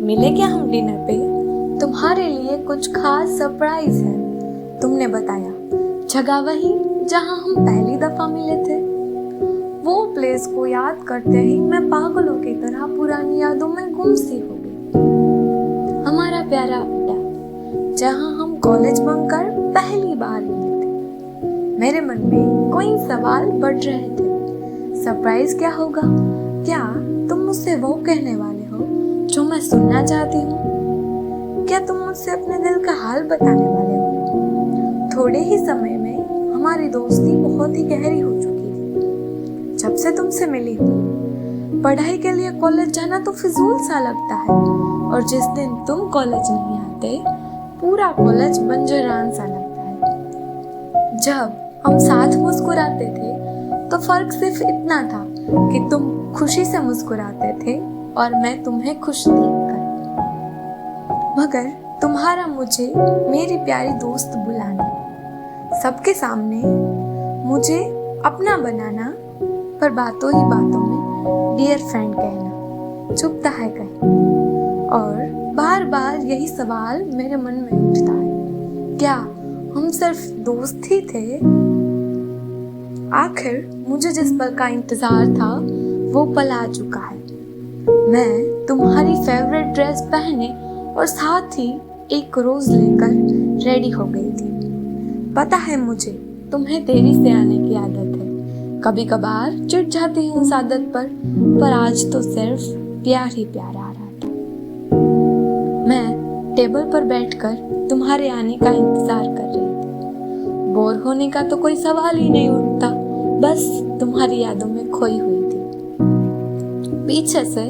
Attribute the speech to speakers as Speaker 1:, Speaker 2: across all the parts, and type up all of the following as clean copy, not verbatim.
Speaker 1: मिले क्या हम डिनर पे? तुम्हारे लिए कुछ खास सरप्राइज है। तुमने बताया जगह वही जहाँ हम पहली दफा मिले थे। वो प्लेस को याद करते ही मैं पागलों की तरह पुरानी यादों में गुम सी हो गई। हमारा प्यारा अड्डा जहाँ हम कॉलेज बंक कर पहली बार मिले थे। मेरे मन में कोई सवाल बढ़ रहे थे। सरप्राइज क्या होगा? क्या तुम मुझसे वो कहने वाले हो जो मैं सुनना चाहती हूँ? क्या तुम मुझसे अपने दिल का हाल बताने वाले हो? थोड़े ही समय में हमारी दोस्ती बहुत ही गहरी हो चुकी थी। जब से तुमसे मिली हूँ, पढ़ाई के लिए कॉलेज जाना तो फिजूल सा लगता है, और जिस दिन तुम कॉलेज नहीं आते, पूरा कॉलेज बंजरान सा लगता है। जब हम साथ मुस्कुराते थे तो फर्क सिर्फ इतना था कि तुम खुशी से मुस्कुराते थे और मैं तुम्हें खुश देखकर। मगर तुम्हारा मुझे मेरी प्यारी दोस्त बुलाना, सबके सामने मुझे अपना बनाना, पर बातों ही बातों में डियर फ्रेंड कहना चुभता है कहीं। और बार बार यही सवाल मेरे मन में उठता है, क्या हम सिर्फ दोस्त ही थे? आखिर मुझे जिस पल का इंतजार था वो पल आ चुका है। मैं तुम्हारी फेवरेट ड्रेस पहने और साथ ही एक रोज लेकर रेडी हो गई थी। पता है मुझे तुम्हें देरी से आने की आदत है। कभी कभार चिढ़ जाती हूँ उस आदत पर आज तो सिर्फ प्यार ही प्यार आ रहा था। मैं टेबल पर बैठकर तुम्हारे आने का इंतजार कर रही थी। बोर होने का तो कोई सवाल ही नहीं उठता, बस तुम्हारी यादों में खोई हुई थी। पीछे से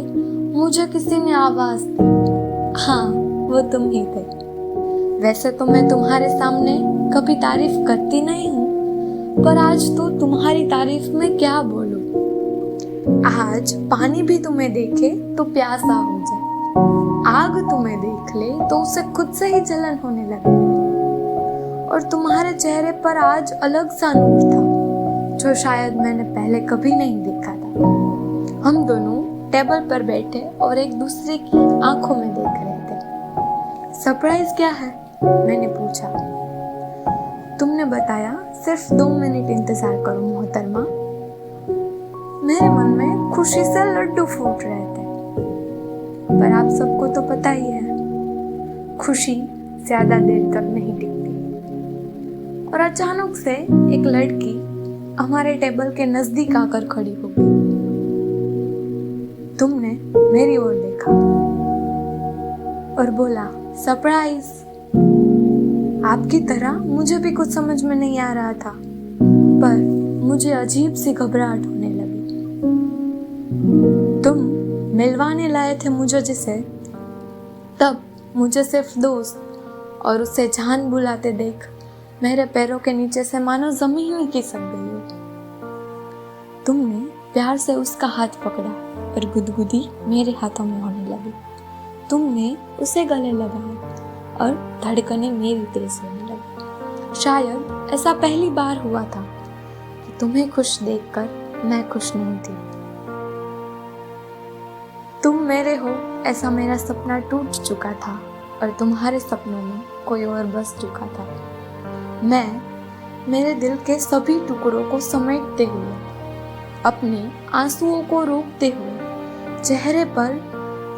Speaker 1: मुझे किसी ने आवाज दी। हाँ, वो तुम ही थे। वैसे तो मैं तुम्हारे सामने कभी तारीफ करती नहीं हूँ, पर आज तो तुम्हारी तारीफ में क्या बोलूं। आज पानी भी तुम्हें देखे तो प्यासा हो जाए, आग तुम्हें देख ले तो उसे खुद से ही जलन होने लगे। और तुम्हारे चेहरे पर आज अलग सा नूर था जो शायद मैंने पहले कभी नहीं देखा था। हम दोनों टेबल पर बैठे और एक दूसरे की आंखों में देख रहे थे। सरप्राइज क्या है? मैंने पूछा। तुमने बताया सिर्फ 2 मिनट इंतजार करो मोहतरमा। मेरे मन में खुशी से लड्डू फूट रहे थे, पर आप सबको तो पता ही है, खुशी ज्यादा देर तक नहीं टिकती। और अचानक से एक लड़की हमारे टेबल के नजदीक आकर खड़ी हो गई। तुमने मेरी ओर देखा और बोला, सरप्राइज। आपकी तरह मुझे भी कुछ समझ में नहीं आ रहा था, पर मुझे अजीब सी घबराहट होने लगी। तुम मिलवाने लाए थे मुझे जिसे, तब मुझे सिर्फ दोस्त और उसे जान बुलाते देख मेरे पैरों के नीचे से मानो जमीन ही खिसक गई हो। तुमने प्यार से उसका हाथ पकड़ा और गुदगुदी मेरे हाथों में होने लगी। तुमने उसे गले लगाया और धड़कनें मेरी तेज होने लगी। शायद ऐसा पहली बार हुआ था कि तुम्हें खुश देखकर मैं खुश नहीं थी। तुम मेरे हो ऐसा मेरा सपना टूट चुका था और तुम्हारे सपनों में कोई और बस चुका था। मैं मेरे दिल के सभी टुकड़ों को समेटते हुए, अपने आंसुओं को रोकते हुए, चेहरे पर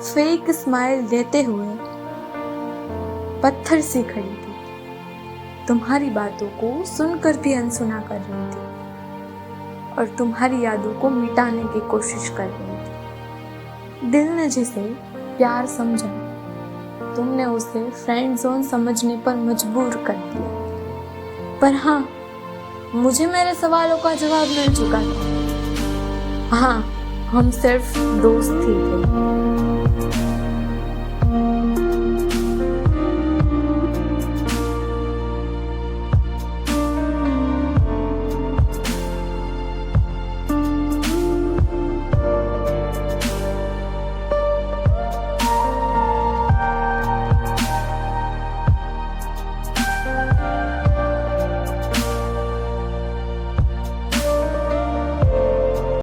Speaker 1: फेक स्माइल देते हुए पत्थर सी खड़ी थी। तुम्हारी बातों को सुनकर भी अनसुना कर रही थी और तुम्हारी यादों को मिटाने की कोशिश कर रही थी। दिल ने जिसे प्यार समझा, तुमने उसे फ्रेंड जोन समझने पर मजबूर कर दिया। पर हाँ, मुझे मेरे सवालों का जवाब मिल चुका था। हाँ, हम सिर्फ दोस्त ही थे।